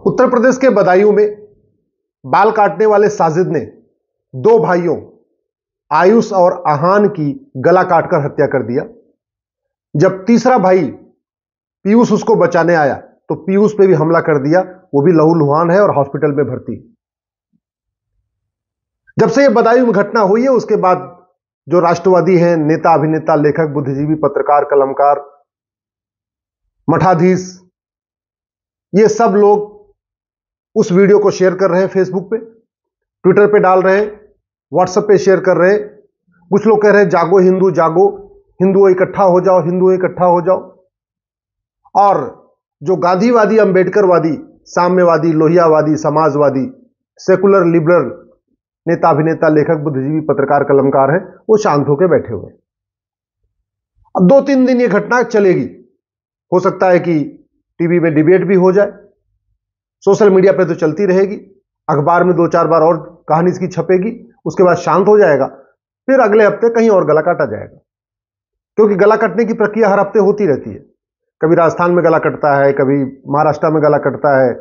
उत्तर प्रदेश के बदायूं में बाल काटने वाले साजिद ने दो भाइयों आयुष और आहान की गला काटकर हत्या कर दिया। जब तीसरा भाई पीयूष उसको बचाने आया तो पीयूष पे भी हमला कर दिया। वो भी लहूलुहान है और हॉस्पिटल में भर्ती। जब से यह बदायूं में घटना हुई है उसके बाद जो राष्ट्रवादी हैं, नेता, अभिनेता, लेखक, बुद्धिजीवी, पत्रकार, कलमकार, मठाधीश, ये सब लोग उस वीडियो को शेयर कर रहे हैं, फेसबुक पे, ट्विटर पे डाल रहे हैं, व्हाट्सएप पे शेयर कर रहे हैं। कुछ लोग कह रहे हैं जागो हिंदू, जागो हिंदुओं, इकट्ठा हो जाओ, हिंदुओं इकट्ठा हो जाओ। और जो गांधीवादी, अंबेडकरवादी, साम्यवादी, लोहियावादी, समाजवादी, सेकुलर, लिबरल नेता, अभिनेता, लेखक, बुद्धिजीवी, पत्रकार, कलमकार हैं, वो शांत होकर बैठे हुए। अब 2-3 दिन ये घटना चलेगी। हो सकता है कि टीवी में डिबेट भी हो जाए, सोशल मीडिया पे तो चलती रहेगी, अखबार में 2-4 बार और कहानी इसकी छपेगी, उसके बाद शांत हो जाएगा। फिर अगले हफ्ते कहीं और गला काटा जाएगा, क्योंकि गला कटने की प्रक्रिया हर हफ्ते होती रहती है। कभी राजस्थान में गला कटता है, कभी महाराष्ट्र में गला कटता है,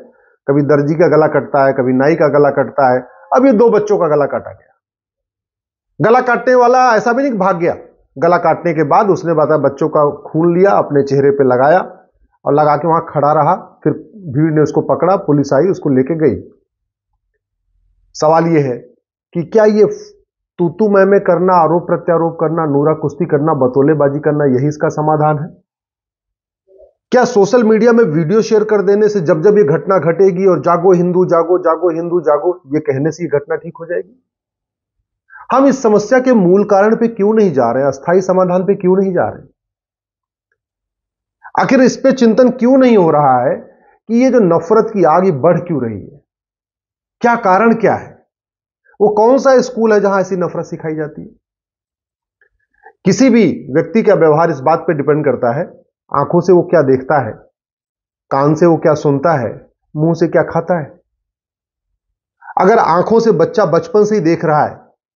कभी दर्जी का गला कटता है, कभी नाई का गला कटता है। अब ये 2 बच्चों का गला काटा गया। गला काटने वाला ऐसा भी नहीं भाग गया। गला काटने के बाद उसने बच्चों का खून लिया, अपने चेहरे पे लगाया और लगा के वहां खड़ा रहा। फिर भीड़ ने उसको पकड़ा, पुलिस आई, उसको लेके गई। सवाल यह है कि क्या ये तू मैं करना, आरोप प्रत्यारोप करना, नूरा कुश्ती करना, बतौलेबाजी करना, यही इसका समाधान है? क्या सोशल मीडिया में वीडियो शेयर कर देने से जब जब ये घटना घटेगी और जागो हिंदू, जागो, जागो हिंदू, जागो, ये कहने से ये घटना ठीक हो जाएगी? हम इस समस्या के मूल कारण पे क्यों नहीं जा रहे, अस्थायी समाधान पे क्यों नहीं जा रहे? आखिर इस पे चिंतन क्यों नहीं हो रहा है कि ये जो नफरत की आग ये बढ़ क्यों रही है? क्या कारण क्या है? वो कौन सा स्कूल है जहां ऐसी नफरत सिखाई जाती है? किसी भी व्यक्ति का व्यवहार इस बात पे डिपेंड करता है, आंखों से वो क्या देखता है, कान से वो क्या सुनता है, मुंह से क्या खाता है। अगर आंखों से बच्चा बचपन से ही देख रहा है,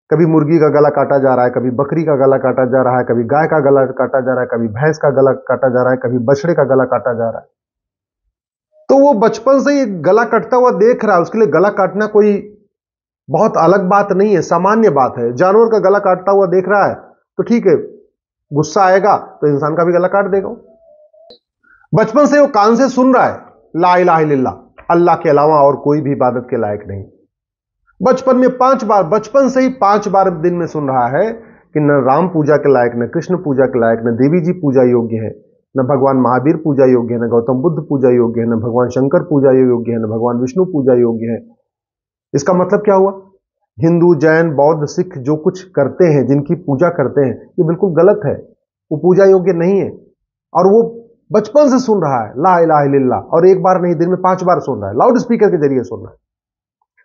कभी मुर्गी का गला काटा जा रहा है, कभी बकरी का गला काटा जा रहा है, कभी गाय का गला काटा जा रहा है, कभी भैंस का गला काटा जा रहा है, कभी बछड़े का गला काटा जा रहा है, तो वो बचपन से ही गला कटता हुआ देख रहा है। उसके लिए गला काटना कोई बहुत अलग बात नहीं है, सामान्य बात है। जानवर का गला काटता हुआ देख रहा है तो ठीक है, गुस्सा आएगा तो इंसान का भी गला काट देगा। बचपन से वो कान से सुन रहा है, ला इलाहा इल्लल्लाह, अल्लाह के अलावा और कोई भी इबादत के लायक नहीं। बचपन में 5 बार, बचपन से ही 5 बार दिन में सुन रहा है कि न राम पूजा के लायक, न कृष्ण पूजा के लायक, न देवी जी पूजा योग्य है, न भगवान महावीर पूजा योग्य है, न गौतम बुद्ध पूजा योग्य है, न भगवान शंकर पूजा योग्य है, न भगवान विष्णु पूजा योग्य है। इसका मतलब क्या हुआ? हिंदू, जैन, बौद्ध, सिख जो कुछ करते हैं, जिनकी पूजा करते हैं, ये बिल्कुल गलत है, वो पूजा योग्य नहीं है। और वो बचपन से सुन रहा है ला इलाहा इल्लल्लाह, और एक बार नहीं, दिन में 5 बार सुन रहा है, लाउड स्पीकर के जरिए सुन रहा है।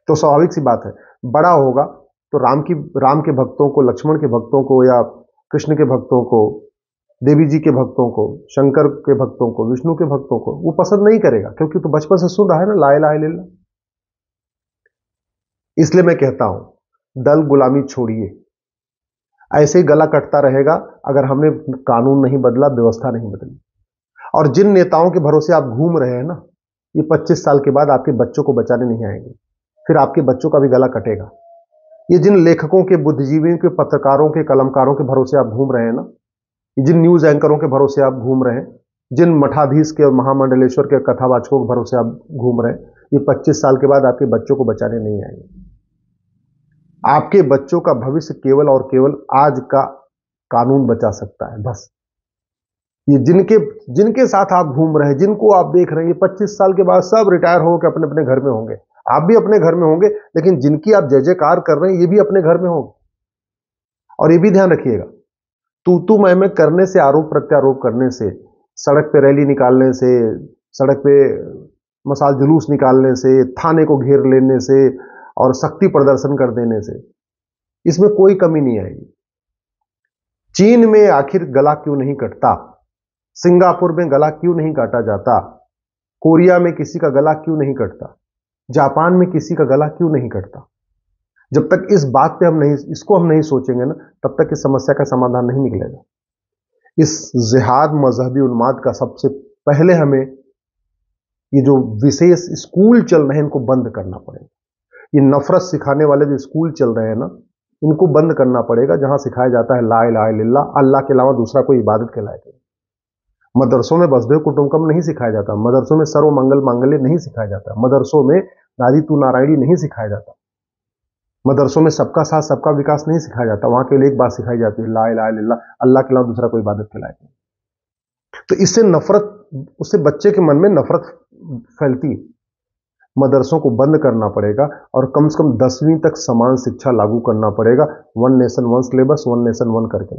तो स्वाभाविक सी बात है, बड़ा होगा तो राम के भक्तों को, लक्ष्मण के भक्तों को, या कृष्ण के भक्तों को, देवी जी के भक्तों को, शंकर के भक्तों को, विष्णु के भक्तों को वो पसंद नहीं करेगा, क्योंकि तो बचपन से सुन रहा है ना ला इलाहा इल्लल्लाह। इसलिए मैं कहता हूं, दल गुलामी छोड़िए। ऐसे ही गला कटता रहेगा अगर हमने कानून नहीं बदला, व्यवस्था नहीं बदली। और जिन नेताओं के भरोसे आप घूम रहे हैं ना, ये 25 साल के बाद आपके बच्चों को बचाने नहीं आएंगे, फिर आपके बच्चों का भी गला कटेगा। ये जिन लेखकों के, बुद्धिजीवियों के, पत्रकारों के, कलमकारों के भरोसे आप घूम रहे हैं ना, जिन न्यूज एंकरों के भरोसे आप घूम रहे हैं, जिन मठाधीश के और महामंडलेश्वर के कथावाचकों के भरोसे आप घूम रहे हैं, ये 25 साल के बाद आपके बच्चों को बचाने नहीं आएंगे। आपके बच्चों का भविष्य केवल और केवल आज का कानून बचा सकता है, बस। ये जिनके साथ आप घूम रहे हैं, जिनको आप देख रहे हैं, ये 25 साल के बाद सब रिटायर होकर अपने अपने घर में होंगे। आप भी अपने घर में होंगे, लेकिन जिनकी आप जय जयकार कर रहे हैं, ये भी अपने घर में होंगे। और ये भी ध्यान रखिएगा, तू मैं करने से, आरोप प्रत्यारोप करने से, सड़क पे रैली निकालने से, सड़क पे मसाल जुलूस निकालने से, थाने को घेर लेने से और शक्ति प्रदर्शन कर देने से इसमें कोई कमी नहीं आएगी। चीन में आखिर गला क्यों नहीं कटता? सिंगापुर में गला क्यों नहीं काटा जाता? कोरिया में किसी का गला क्यों नहीं कटता? जापान में किसी का गला क्यों नहीं कटता? जब तक इस बात पे इसको हम नहीं सोचेंगे ना, तब तक इस समस्या का समाधान नहीं निकलेगा। इस जिहाद, मजहबी उन्माद का सबसे पहले हमें ये जो विशेष स्कूल चल रहे हैं इनको बंद करना पड़ेगा। ये नफरत सिखाने वाले जो स्कूल चल रहे हैं ना, इनको बंद करना पड़ेगा, जहां सिखाया जाता है ला इलाहा इल्लल्लाह, अल्लाह के अलावा दूसरा कोई इबादत के लायक नहीं। मदरसों में वसुधैव कुटुंबकम नहीं सिखाया जाता, मदरसों में सर्व मंगल मांगल्य नहीं सिखाया जाता, मदरसों में नारी तू नारायणी नहीं सिखाया जाता, मदरसों में सबका साथ सबका विकास नहीं सिखाया जाता। वहां केवल एक बात सिखाई जाती है, ला इलाहा इल्लल्लाह, अल्लाह के अलावा दूसरा कोई इबादत के लायक नहीं। तो इससे नफरत, उससे बच्चे के मन में नफरत फैलती है। मदरसों को बंद करना पड़ेगा और कम से कम 10वीं तक समान शिक्षा लागू करना पड़ेगा, one nation one syllabus, one nation one करके।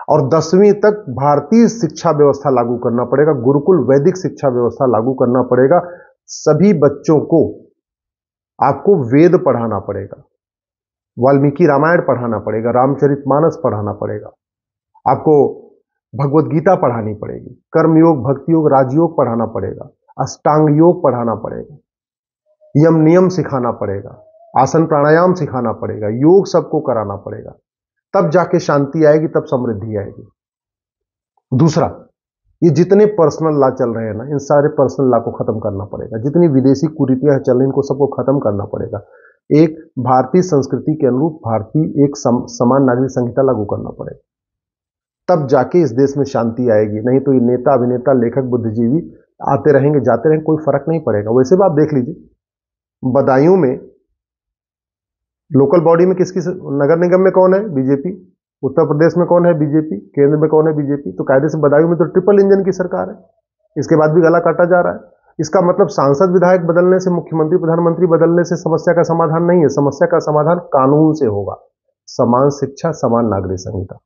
और 10वीं तक भारतीय शिक्षा व्यवस्था लागू करना पड़ेगा, गुरुकुल वैदिक शिक्षा व्यवस्था लागू करना पड़ेगा। सभी बच्चों को आपको वेद पढ़ाना पड़ेगा, वाल्मीकि रामायण पढ़ाना पड़ेगा, रामचरितमानस पढ़ाना पड़ेगा, आपको भगवत गीता पढ़ानी पड़ेगी, कर्मयोग, भक्ति योग, राजयोग पढ़ाना पड़ेगा, अष्टांग योग पढ़ाना पड़ेगा, यम नियम सिखाना पड़ेगा, आसन प्राणायाम सिखाना पड़ेगा, योग सबको कराना पड़ेगा। तब जाके शांति आएगी, तब समृद्धि आएगी। दूसरा, ये जितने पर्सनल लॉ चल रहे हैं ना, इन सारे पर्सनल लॉ को खत्म करना पड़ेगा। जितनी विदेशी कुरीतियां चल रही, इनको सबको खत्म करना पड़ेगा। एक भारतीय संस्कृति के अनुरूप भारतीय एक समान नागरिक संहिता लागू करना पड़ेगा, तब जाके इस देश में शांति आएगी। नहीं तो ये नेता, अभिनेता, लेखक, बुद्धिजीवी आते रहेंगे, जाते रहेंगे, कोई फर्क नहीं पड़ेगा। वैसे भी आप देख लीजिए, बदायूं में लोकल बॉडी में किसकी, नगर निगम में कौन है? बीजेपी। उत्तर प्रदेश में कौन है? बीजेपी। केंद्र में कौन है? बीजेपी। तो कायदे से बदायूं में तो ट्रिपल इंजन की सरकार है, इसके बाद भी गला काटा जा रहा है। इसका मतलब सांसद विधायक बदलने से, मुख्यमंत्री प्रधानमंत्री बदलने से समस्या का समाधान नहीं है। समस्या का समाधान कानून से होगा। समान शिक्षा, समान नागरिक संहिता,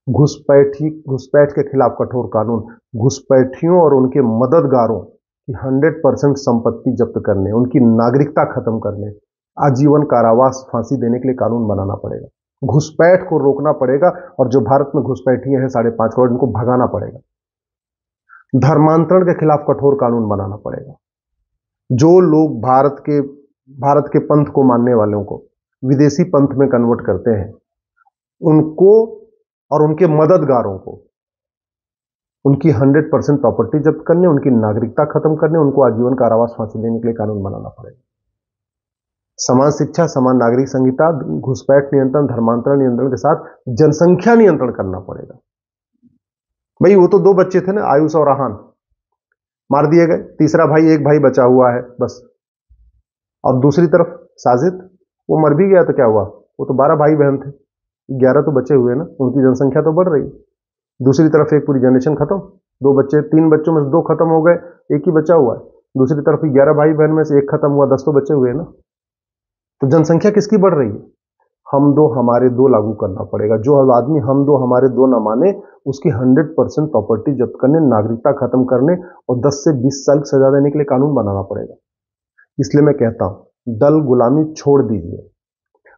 घुसपैठ के खिलाफ कठोर कानून, घुसपैठियों और उनके मददगारों की 100% संपत्ति जब्त करने, उनकी नागरिकता खत्म करने, आजीवन कारावास, फांसी देने के लिए कानून बनाना पड़ेगा। घुसपैठ को रोकना पड़ेगा और जो भारत में घुसपैठिए हैं 5.5 करोड़, इनको भगाना पड़ेगा। धर्मांतरण के खिलाफ कठोर कानून बनाना पड़ेगा। जो लोग भारत के पंथ को मानने वालों को विदेशी पंथ में कन्वर्ट करते हैं, उनको और उनके मददगारों को उनकी 100% प्रॉपर्टी जब्त करने, उनकी नागरिकता खत्म करने, उनको आजीवन कारावास, फांसी देने के लिए कानून बनाना पड़ेगा। समान शिक्षा, समान नागरिक संहिता, घुसपैठ नियंत्रण, धर्मांतरण नियंत्रण के साथ जनसंख्या नियंत्रण करना पड़ेगा। भाई वो तो 2 बच्चे थे ना, आयुष और आहान, मार दिए गए। तीसरा भाई, एक भाई बचा हुआ है बस। और दूसरी तरफ साजिद, वो मर भी गया तो क्या हुआ? वो तो 12 भाई बहन थे, 11 तो बचे हुए ना, उनकी जनसंख्या तो बढ़ रही है। दूसरी तरफ एक पूरी जनरेशन खत्म, 2 बच्चे, 3 बच्चों में से 2 खत्म हो गए, एक ही बचा हुआ है। दूसरी तरफ 11 भाई बहन में से एक खत्म हुआ, 10 तो बचे हुए ना। तो जनसंख्या किसकी बढ़ रही है? हम दो हमारे दो लागू करना पड़ेगा। जो आदमी हम दो हमारे दो ना माने, उसकी 100% प्रॉपर्टी जब्त करने, नागरिकता खत्म करने और 10 से 20 साल की सजा देने के लिए कानून बनाना पड़ेगा। इसलिए मैं कहता हूं, दल गुलामी छोड़ दीजिए।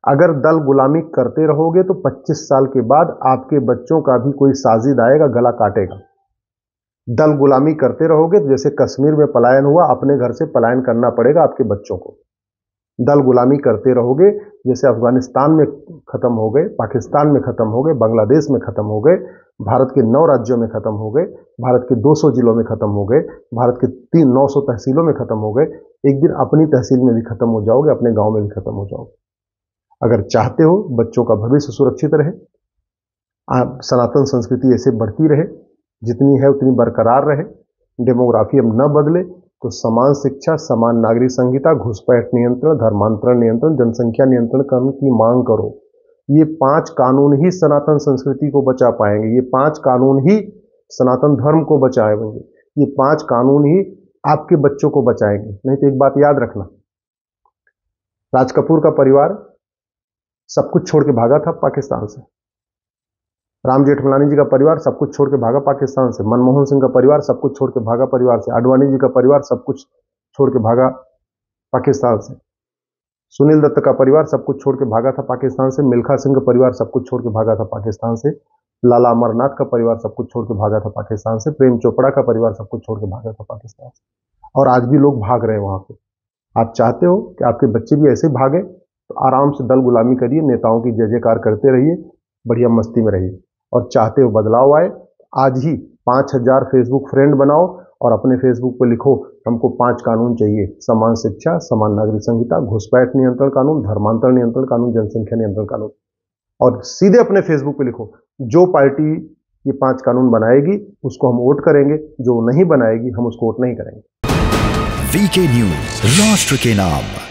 अगर दल गुलामी करते रहोगे तो 25 साल के बाद आपके बच्चों का भी कोई साजिद आएगा, गला काटेगा। दल गुलामी करते रहोगे तो जैसे कश्मीर में पलायन हुआ, अपने घर से पलायन करना पड़ेगा आपके बच्चों को। दल गुलामी करते रहोगे, जैसे अफगानिस्तान में खत्म हो गए, पाकिस्तान में खत्म हो गए, बांग्लादेश में खत्म हो गए, भारत के 9 राज्यों में खत्म हो गए, भारत के 200 जिलों में खत्म हो गए, भारत के 900 तहसीलों में खत्म हो गए। एक दिन अपनी तहसील में भी खत्म हो जाओगे, अपने गांव में भी खत्म हो जाओगे। अगर चाहते हो बच्चों का भविष्य सुरक्षित रहे, सनातन संस्कृति ऐसे बढ़ती रहे, जितनी है उतनी बरकरार रहे, डेमोग्राफी अब न बदले, तो समान शिक्षा, समान नागरिक संहिता, घुसपैठ नियंत्रण, धर्मांतरण नियंत्रण, जनसंख्या नियंत्रण करने की मांग करो। ये 5 कानून ही सनातन संस्कृति को बचा पाएंगे। ये 5 कानून ही सनातन धर्म को बचाएंगे। ये 5 कानून ही आपके बच्चों को बचाएंगे। नहीं तो एक बात याद रखना, राज कपूर का परिवार सब कुछ छोड़ के भागा था पाकिस्तान से। राम जेठमलानी जी का परिवार सब कुछ छोड़ के भागा पाकिस्तान से। मनमोहन सिंह का परिवार सब कुछ छोड़ के भागा परिवार से। आडवाणी जी का परिवार सब कुछ छोड़ के भागा पाकिस्तान से। सुनील दत्त का परिवार सब कुछ छोड़ के भागा था पाकिस्तान से। मिल्खा सिंह का परिवार सब कुछ छोड़ के भागा था पाकिस्तान से। लाला अमरनाथ का परिवार सब कुछ छोड़ के भागा था पाकिस्तान से। प्रेम चोपड़ा का परिवार सब कुछ छोड़ के भागा था पाकिस्तान से। और आज भी लोग भाग रहे हैं वहां पे। आप चाहते हो कि आपके बच्चे भी ऐसे भागे, तो आराम से दल गुलामी करिए, नेताओं की जय जयकार करते रहिए, बढ़िया मस्ती में रहिए। और चाहते हो बदलाव आए, आज ही 5000 फेसबुक फ्रेंड बनाओ और अपने फेसबुक पर लिखो हमको 5 कानून चाहिए, समान शिक्षा, समान नागरिक संहिता, घुसपैठ नियंत्रण कानून, धर्मांतरण नियंत्रण कानून, जनसंख्या नियंत्रण कानून, और सीधे अपने फेसबुक पे लिखो जो पार्टी ये 5 कानून बनाएगी उसको हम वोट करेंगे, जो नहीं बनाएगी हम उसको वोट नहीं करेंगे। वीके न्यूज, राष्ट्र के नाम।